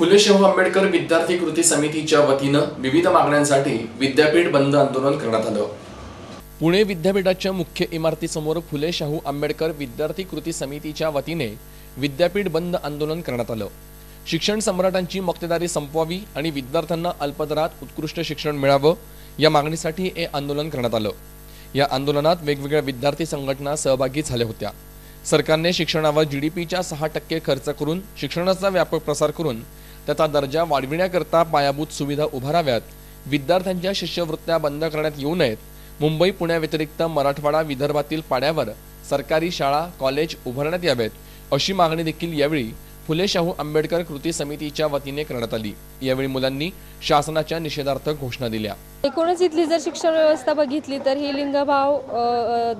फुले शाहू आंबेडकर विद्यार्थी कृती समितीच्या वतीनं विविध मागण्यांसाठी विद्यापीठ बंद आंदोलन करण्यात आलं। पुणे विद्यापीठाच्या मुख्य इमारतीसमोर फुले शाहू आंबेडकर विद्यार्थी कृती समितीच्या वतीने विद्यापीठ बंद आंदोलन करण्यात आलं। शिक्षण सम्राटांची मक्तेदारी संपवावी आणि विद्यार्थ्यांना अल्पदरात उत्कृष्ट शिक्षण मिळावं या मागणीसाठी हे आंदोलन करण्यात आलं। या आंदोलनात वेगवेगळ्या विद्यार्थी संघटना सहभागी झाल्या होत्या। सरकारने शिक्षणावर जीडीपीच्या 6% खर्च करून शिक्षणाचा व्यापक प्रसार करून त्याचा दर्जा वाढविण्याकरता पायाभूत सुविधा उभाराव्यात। विद्यार्थ्यांच्या शिष्यवृत्त्या बंद करण्यात येऊ नयेत। मुंबई पुण्याव्यतिरिक्त मराठवाडा विदर्भातील पाड्यावर सरकारी शाळा कॉलेज उभारण्यात यावेत अशी मागणी देखील यावेळी फुले शाहू आंबेडकर कृती समितीच्या वतीने करण्यात आली। यावेळी मुलांनी शासनाच्या निषेधार्थ घोषणा दिल्या। एकूणच इथली जर शिक्षण व्यवस्था बघितली तर ही लिंगभाव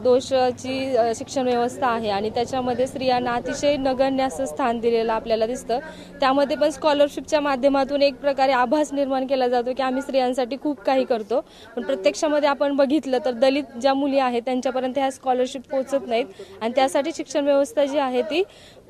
दोषाची शिक्षण व्यवस्था आहे आणि त्याच्यामध्ये स्त्रियांना अतिशय नगण्य असं स्थान दिलेलं आपल्याला दिसतं। त्यामध्ये पण स्कॉलरशिपच्या माध्यमातून एक प्रकारे आभास निर्माण केला जातो की आम्ही स्त्रियांसाठी खूप काही करतो, पण प्रत्यक्षामध्ये आपण बघितलं तर दलित ज्या मुली आहेत त्यांच्यापर्यंत ह्या स्कॉलरशिप पोहोचत नाहीत आणि त्यासाठी शिक्षण व्यवस्था जी आहे ती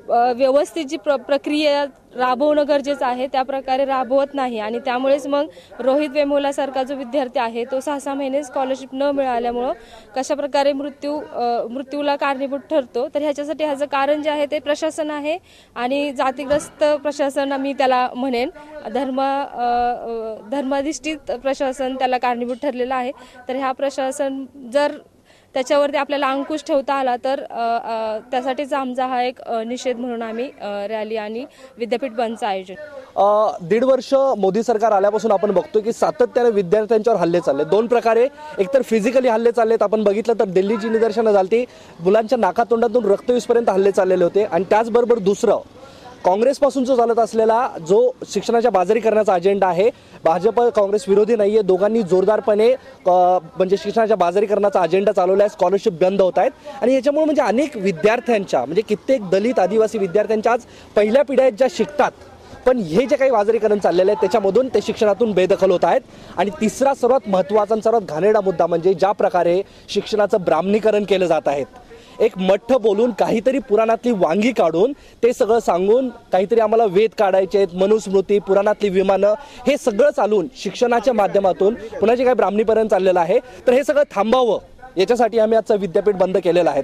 व्यवस्थित जी प्रक्रिया राबवणं गरजेचं आहे त्या प्रकारे राबवत नाही आणि त्यामुळेच मग रोहित वेमुलासारखा जो विद्यार्थी आहे तो 6 महिने स्कॉलरशिप न मिळाल्यामुळं कशा प्रकारे मृत्यूला कारणीभूत ठरतो। तर ह्याच्यासाठी ह्याचं कारण जे आहे ते प्रशासन आहे आणि जातीग्रस्त प्रशासन मी त्याला म्हणेन, धर्माधिष्ठित प्रशासन त्याला कारणीभूत ठरलेलं आहे। तर ह्या प्रशासन जर त्याच्यावरती आपल्याला अंकुश ठेवता आला तर त्यासाठीच आमचा हा एक निषेध म्हणून आम्ही रॅली आणि विद्यापीठ बंदचं आयोजन। 1.5 वर्ष मोदी सरकार आल्यापासून आपण बघतो की सातत्याने विद्यार्थ्यांच्यावर हल्ले चालले। 2 प्रकारे, एकतर फिजिकली हल्ले चाललेत, आपण बघितलं तर दिल्लीची निदर्शनं झाली, मुलांच्या नाकातोंडातून रक्त येऊपर्यंत हल्ले चाललेले होते आणि त्याचबरोबर दुसरं काँग्रेसपासून जो चालत असलेला जो शिक्षणाच्या बाजारीकरणाचा अजेंडा आहे, भाजप काँग्रेस विरोधी नाहीये, दोघांनी जोरदारपणे म्हणजे शिक्षणाच्या बाजारीकरणाचा अजेंडा चालवला आहे। स्कॉलरशिप बंद होत आहेत आणि याच्यामुळे म्हणजे अनेक विद्यार्थ्यांच्या म्हणजे कित्येक दलित आदिवासी विद्यार्थ्यांच्या आज पहिल्या पिढ्या ज्या शिकतात पण हे जे काही बाजारीकरण चाललेलं आहे त्याच्यामधून ते शिक्षणातून बेदखल होत आहेत। आणि तिसरा सर्वात महत्त्वाचा सर्वात घाणेरडा मुद्दा म्हणजे ज्या प्रकारे शिक्षणाचं ब्राह्मणीकरण केलं जात आहे। एक मठ्ठ बोलून काहीतरी पुराणातली वांगी काढून ते सगळं सांगून काहीतरी आम्हाला वेद काढायचे आहेत, मनुस्मृती, पुराणातली विमानं, हे सगळं चालून शिक्षणाच्या माध्यमातून पुन्हा जे काही ब्राह्मणीकरण चाललेलं आहे तर हे सगळं थांबावं याच्यासाठी आम्ही आजचं विद्यापीठ बंद केलेलं आहे।